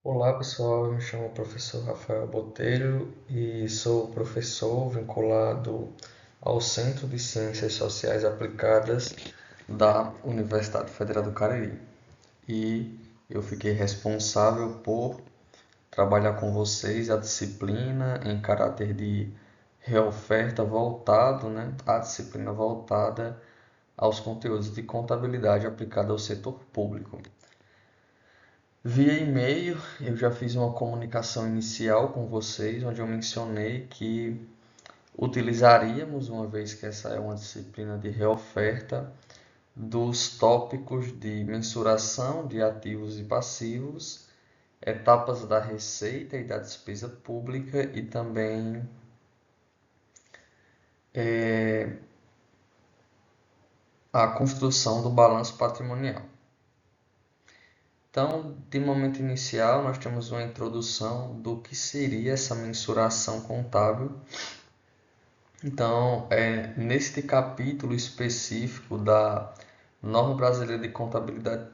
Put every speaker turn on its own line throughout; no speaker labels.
Olá pessoal, eu me chamo professor Rafael Botelho e sou professor vinculado ao Centro de Ciências Sociais Aplicadas da Universidade Federal do Cariri. E eu fiquei responsável por trabalhar com vocês a disciplina em caráter de reoferta voltado, a disciplina voltada aos conteúdos de contabilidade aplicada ao setor público. Via e-mail, eu já fiz uma comunicação inicial com vocês, onde eu mencionei que utilizaríamos, uma vez que essa é uma disciplina de reoferta, dos tópicos de mensuração de ativos e passivos, etapas da receita e da despesa pública e também a construção do balanço patrimonial. Então, de momento inicial, nós temos uma introdução do que seria essa mensuração contábil. Então, neste capítulo específico da Norma Brasileira de Contabilidade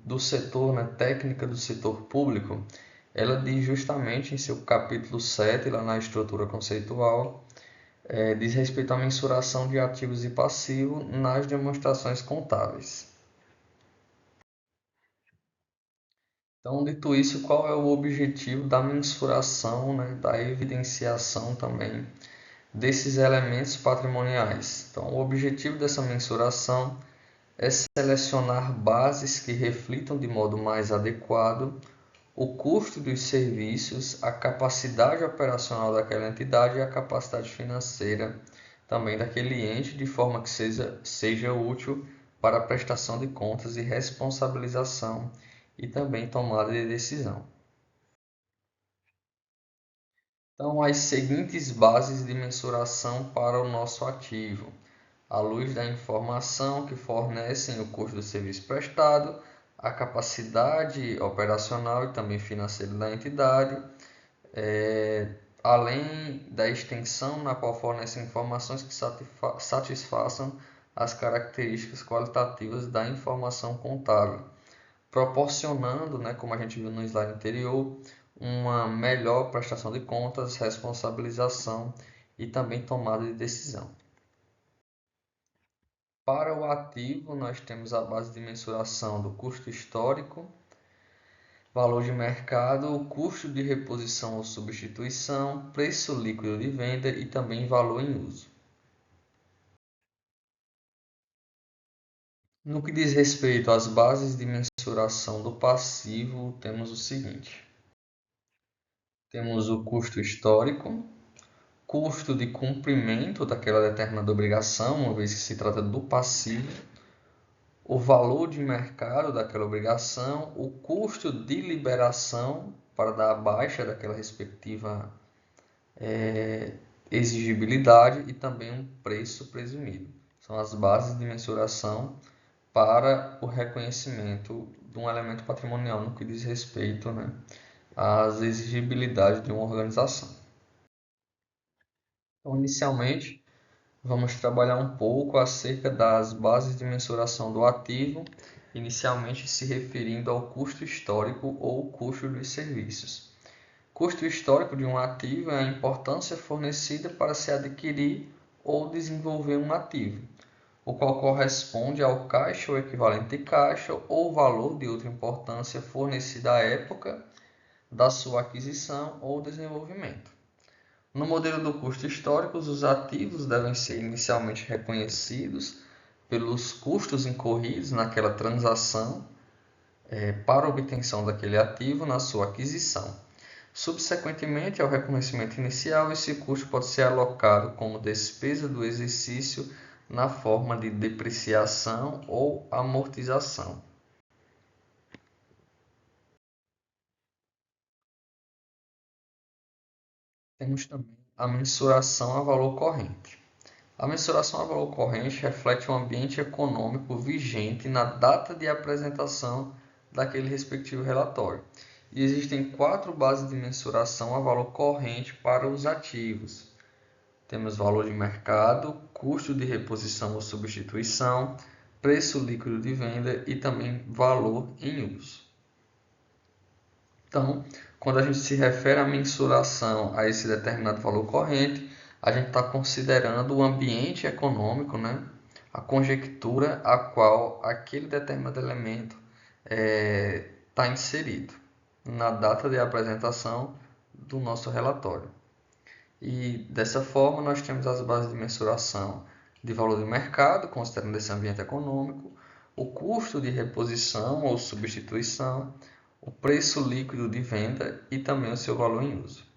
do setor, técnica do setor público, ela diz justamente em seu capítulo 7, lá na estrutura conceitual, diz respeito à mensuração de ativos e passivos nas demonstrações contábeis. Então, dito isso, qual é o objetivo da mensuração, da evidenciação também desses elementos patrimoniais? Então, o objetivo dessa mensuração é selecionar bases que reflitam de modo mais adequado o custo dos serviços, a capacidade operacional daquela entidade e a capacidade financeira também daquele ente, de forma que seja útil para a prestação de contas e responsabilização e também tomada de decisão. Então, as seguintes bases de mensuração para o nosso ativo, à luz da informação que fornecem o custo do serviço prestado, a capacidade operacional e também financeira da entidade, além da extensão na qual fornecem informações que satisfaçam as características qualitativas da informação contábil, proporcionando, como a gente viu no slide anterior, uma melhor prestação de contas, responsabilização e também tomada de decisão. Para o ativo, nós temos a base de mensuração do custo histórico, valor de mercado, custo de reposição ou substituição, preço líquido de venda e também valor em uso. No que diz respeito às bases de mensuração do passivo, temos o seguinte: temos o custo histórico, custo de cumprimento daquela determinada obrigação, uma vez que se trata do passivo, o valor de mercado daquela obrigação, o custo de liberação para dar a baixa daquela respectiva exigibilidade e também um preço presumido. São as bases de mensuração para o reconhecimento de um elemento patrimonial no que diz respeito às exigibilidades de uma organização. Então, inicialmente, vamos trabalhar um pouco acerca das bases de mensuração do ativo, inicialmente se referindo ao custo histórico ou custo dos serviços. Custo histórico de um ativo é a importância fornecida para se adquirir ou desenvolver um ativo, o qual corresponde ao caixa ou equivalente de caixa ou valor de outra importância fornecida à época da sua aquisição ou desenvolvimento. No modelo do custo histórico, os ativos devem ser inicialmente reconhecidos pelos custos incorridos naquela transação para obtenção daquele ativo na sua aquisição. Subsequentemente ao reconhecimento inicial, esse custo pode ser alocado como despesa do exercício na forma de depreciação ou amortização. Temos também a mensuração a valor corrente. A mensuração a valor corrente reflete o ambiente econômico vigente na data de apresentação daquele respectivo relatório. E existem 4 bases de mensuração a valor corrente para os ativos. Temos valor de mercado, custo de reposição ou substituição, preço líquido de venda e também valor em uso. Então, quando a gente se refere à mensuração a esse determinado valor corrente, a gente está considerando o ambiente econômico, né? A conjectura a qual aquele determinado elemento está inserido na data de apresentação do nosso relatório. E dessa forma, nós temos as bases de mensuração de valor de mercado, considerando esse ambiente econômico, o custo de reposição ou substituição, o preço líquido de venda e também o seu valor em uso.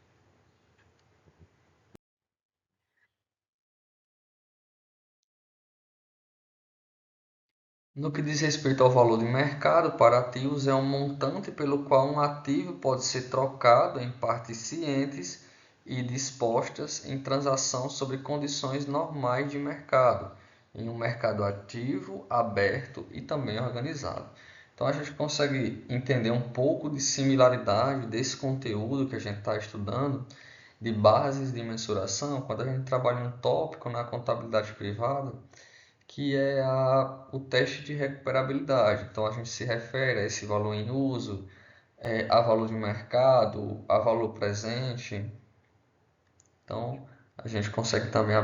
No que diz respeito ao valor de mercado para ativos, é um montante pelo qual um ativo pode ser trocado em partes cientes e dispostas em transação sob condições normais de mercado, em um mercado ativo, aberto e também organizado. Então a gente consegue entender um pouco de similaridade desse conteúdo que a gente está estudando, de bases de mensuração, quando a gente trabalha um tópico na contabilidade privada, que é o teste de recuperabilidade. Então, a gente se refere a esse valor em uso, a valor de mercado, a valor presente. Então, a gente consegue também,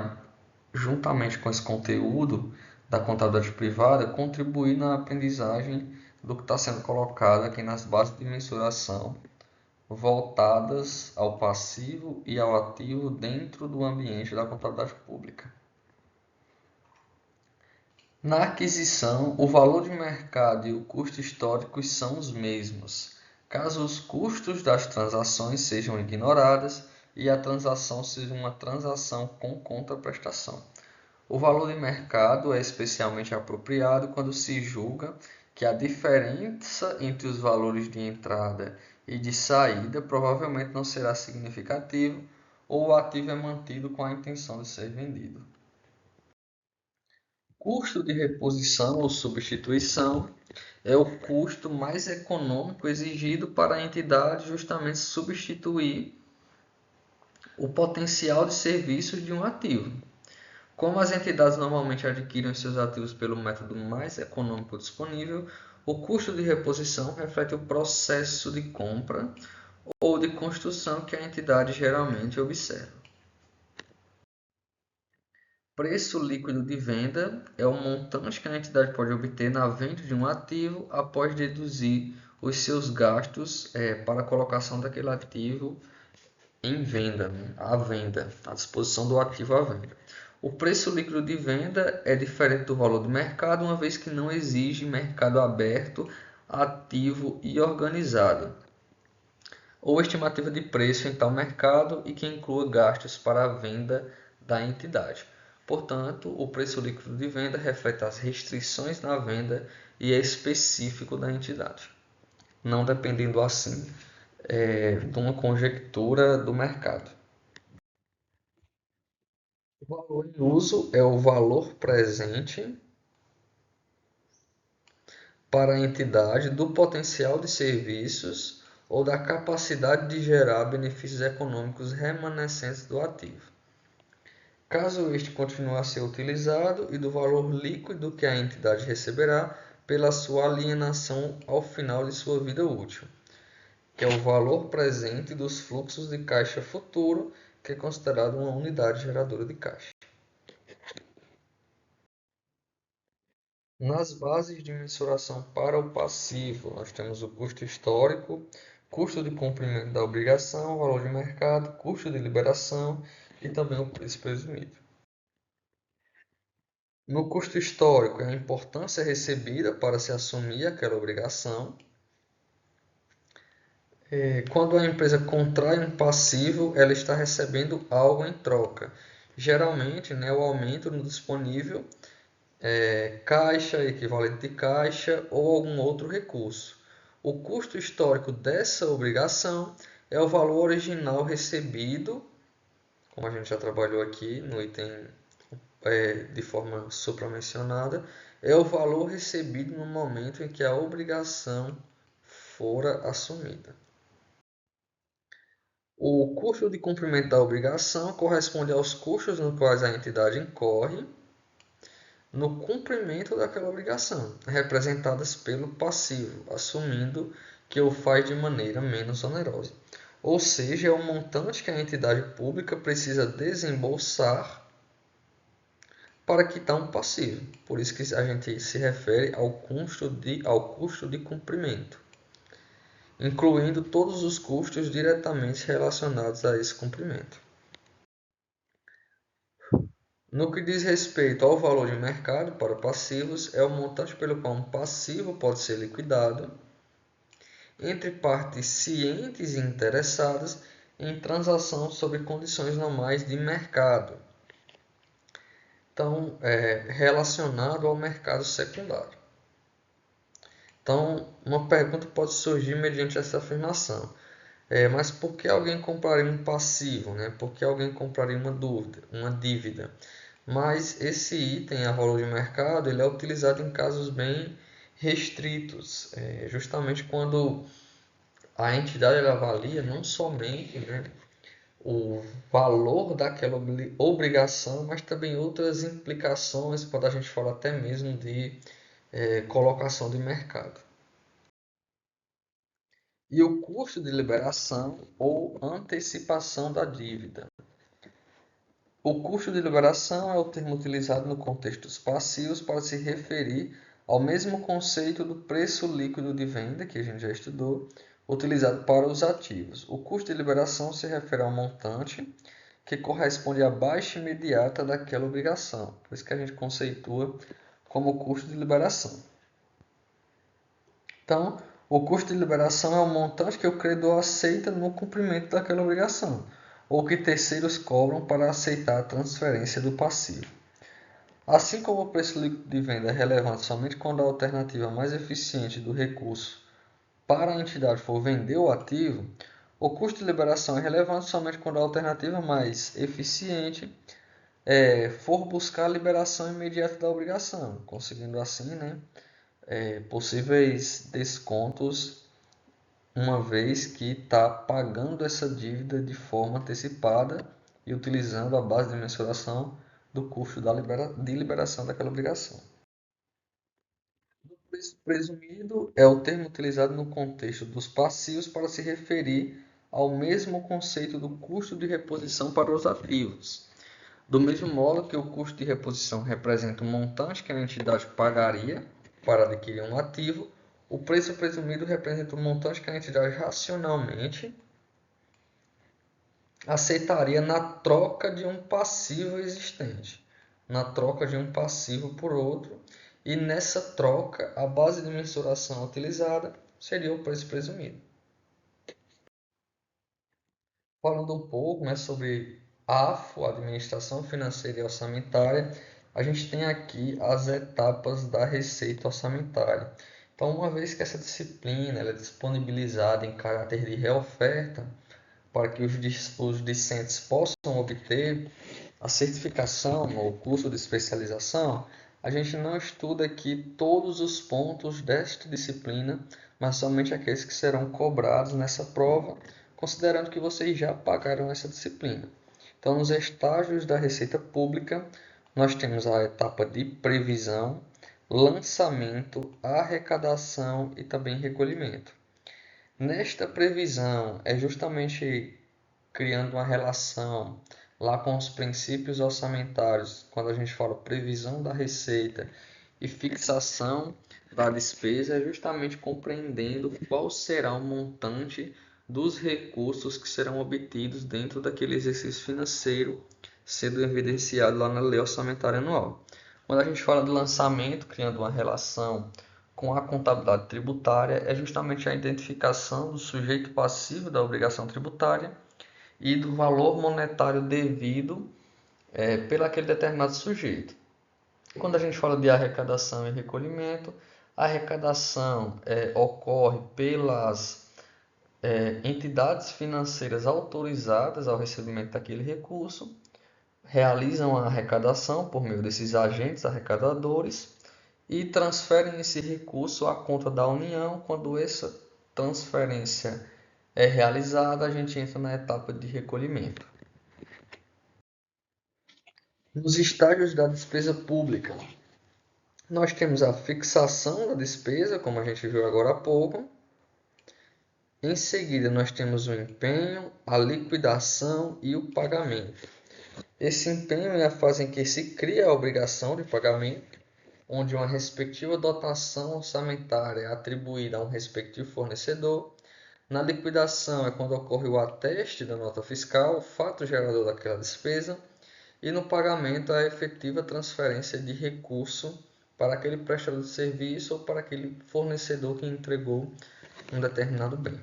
juntamente com esse conteúdo da contabilidade privada, contribuir na aprendizagem do que está sendo colocado aqui nas bases de mensuração, voltadas ao passivo e ao ativo dentro do ambiente da contabilidade pública. Na aquisição, o valor de mercado e o custo histórico são os mesmos, caso os custos das transações sejam ignoradas e a transação seja uma transação com contraprestação. O valor de mercado é especialmente apropriado quando se julga que a diferença entre os valores de entrada e de saída provavelmente não será significativa ou o ativo é mantido com a intenção de ser vendido. Custo de reposição ou substituição é o custo mais econômico exigido para a entidade justamente substituir o potencial de serviços de um ativo. Como as entidades normalmente adquirem seus ativos pelo método mais econômico disponível, o custo de reposição reflete o processo de compra ou de construção que a entidade geralmente observa. Preço líquido de venda é o montante que a entidade pode obter na venda de um ativo após deduzir os seus gastos para a colocação daquele ativo em venda, né? À venda, à disposição do ativo à venda. O preço líquido de venda é diferente do valor do mercado, uma vez que não exige mercado aberto, ativo e organizado, ou estimativa de preço em tal mercado e que inclua gastos para a venda da entidade. Portanto, o preço líquido de venda reflete as restrições na venda e é específico da entidade, não dependendo assim de uma conjectura do mercado. O valor em uso é o valor presente para a entidade do potencial de serviços ou da capacidade de gerar benefícios econômicos remanescentes do ativo, caso este continue a ser utilizado, e do valor líquido que a entidade receberá pela sua alienação ao final de sua vida útil, que é o valor presente dos fluxos de caixa futuro, que é considerado uma unidade geradora de caixa. Nas bases de mensuração para o passivo, nós temos o custo histórico, custo de cumprimento da obrigação, valor de mercado, custo de liberação e também o preço presumido. No custo histórico, é a importância recebida para se assumir aquela obrigação. Quando a empresa contrai um passivo, ela está recebendo algo em troca. Geralmente, né, o aumento no disponível, caixa, equivalente de caixa ou algum outro recurso. O custo histórico dessa obrigação é o valor original recebido, como a gente já trabalhou aqui no item de forma supramencionada, é o valor recebido no momento em que a obrigação fora assumida. O custo de cumprimento da obrigação corresponde aos custos nos quais a entidade incorre no cumprimento daquela obrigação, representadas pelo passivo, assumindo que o faz de maneira menos onerosa. Ou seja, é o montante que a entidade pública precisa desembolsar para quitar um passivo. Por isso que a gente se refere ao custo de cumprimento, incluindo todos os custos diretamente relacionados a esse cumprimento. No que diz respeito ao valor de mercado para passivos, é o montante pelo qual um passivo pode ser liquidado entre partes cientes e interessadas em transação sob condições normais de mercado. Então, relacionado ao mercado secundário. Então, uma pergunta pode surgir mediante essa afirmação. Mas por que alguém compraria um passivo, né? Por que alguém compraria uma dívida? Mas esse item a valor de mercado ele é utilizado em casos bem restritos, justamente quando a entidade ela avalia não somente, né, o valor daquela obrigação, mas também outras implicações, quando a gente fala até mesmo de colocação de mercado. E o custo de liberação ou antecipação da dívida. O custo de liberação é o termo utilizado no contexto dos passivos para se referir ao mesmo conceito do preço líquido de venda, que a gente já estudou, utilizado para os ativos. O custo de liberação se refere ao montante que corresponde à baixa imediata daquela obrigação. Por isso que a gente conceitua como custo de liberação. Então, o custo de liberação é o montante que o credor aceita no cumprimento daquela obrigação, ou que terceiros cobram para aceitar a transferência do passivo. Assim como o preço líquido de venda é relevante somente quando a alternativa mais eficiente do recurso para a entidade for vender o ativo, o custo de liberação é relevante somente quando a alternativa mais eficiente for buscar a liberação imediata da obrigação, conseguindo assim, né, possíveis descontos, uma vez que está pagando essa dívida de forma antecipada e utilizando a base de mensuração do custo de liberação daquela obrigação. O preço presumido é o termo utilizado no contexto dos passivos para se referir ao mesmo conceito do custo de reposição para os ativos. Do mesmo modo que o custo de reposição representa o montante que a entidade pagaria para adquirir um ativo, o preço presumido representa o montante que a entidade racionalmente aceitaria na troca de um passivo existente, na troca de um passivo por outro, e nessa troca a base de mensuração utilizada seria o preço presumido. Falando um pouco, né, sobre AFO, Administração Financeira e Orçamentária, a gente tem aqui as etapas da receita orçamentária. Então, uma vez que essa disciplina ela é disponibilizada em caráter de reoferta, para que os discentes possam obter a certificação ou curso de especialização, a gente não estuda aqui todos os pontos desta disciplina, mas somente aqueles que serão cobrados nessa prova, considerando que vocês já pagaram essa disciplina. Então, nos estágios da Receita Pública, nós temos a etapa de previsão, lançamento, arrecadação e também recolhimento. Nesta previsão, é justamente criando uma relação lá com os princípios orçamentários, quando a gente fala previsão da receita e fixação da despesa, é justamente compreendendo qual será o montante dos recursos que serão obtidos dentro daquele exercício financeiro sendo evidenciado lá na Lei Orçamentária Anual. Quando a gente fala de lançamento, criando uma relação com a contabilidade tributária, é justamente a identificação do sujeito passivo da obrigação tributária e do valor monetário devido pelo aquele determinado sujeito. Quando a gente fala de arrecadação e recolhimento, a arrecadação ocorre pelas entidades financeiras autorizadas ao recebimento daquele recurso, realizam a arrecadação por meio desses agentes arrecadadores e transferem esse recurso à conta da União. Quando essa transferência é realizada, a gente entra na etapa de recolhimento. Nos estágios da despesa pública, nós temos a fixação da despesa, como a gente viu agora há pouco, Em seguida, nós temos o empenho, a liquidação e o pagamento. Esse empenho é a fase em que se cria a obrigação de pagamento, onde uma respectiva dotação orçamentária é atribuída a um respectivo fornecedor. Na liquidação é quando ocorre o ateste da nota fiscal, fato gerador daquela despesa, e no pagamento a efetiva transferência de recurso para aquele prestador de serviço ou para aquele fornecedor que entregou um determinado bem.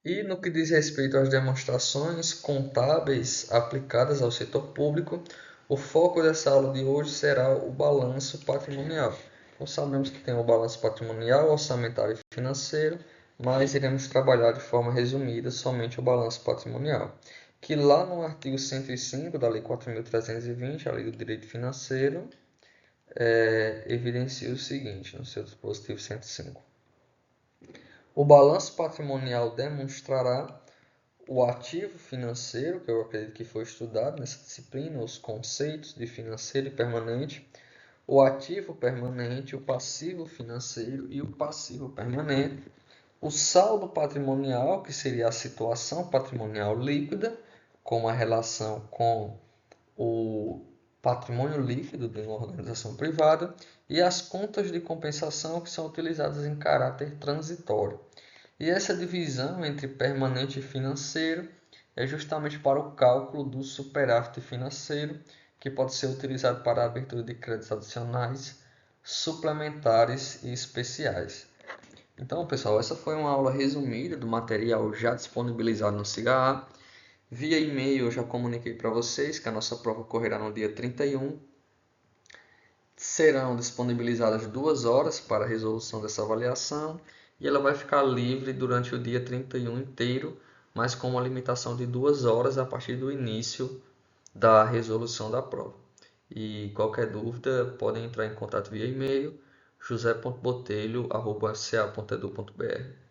E no que diz respeito às demonstrações contábeis aplicadas ao setor público, o foco dessa aula de hoje será o balanço patrimonial. Então, sabemos que tem o balanço patrimonial, orçamentário e financeiro, mas iremos trabalhar de forma resumida somente o balanço patrimonial, que lá no artigo 105 da Lei 4.320, a Lei do Direito Financeiro, evidencia o seguinte, no seu dispositivo 105. O balanço patrimonial demonstrará o ativo financeiro, que eu acredito que foi estudado nessa disciplina, os conceitos de financeiro e permanente, o ativo permanente, o passivo financeiro e o passivo permanente, o saldo patrimonial, que seria a situação patrimonial líquida, com a relação com o patrimônio líquido de uma organização privada, e as contas de compensação, que são utilizadas em caráter transitório. E essa divisão entre permanente e financeiro é justamente para o cálculo do superávit financeiro, que pode ser utilizado para a abertura de créditos adicionais, suplementares e especiais. Então, pessoal, essa foi uma aula resumida do material já disponibilizado no SIGA. Via e-mail eu já comuniquei para vocês que a nossa prova ocorrerá no dia 31. Serão disponibilizadas 2 horas para a resolução dessa avaliação e ela vai ficar livre durante o dia 31 inteiro, mas com uma limitação de 2 horas a partir do início da resolução da prova. E qualquer dúvida podem entrar em contato via e-mail josé.botelho@ca.edu.br.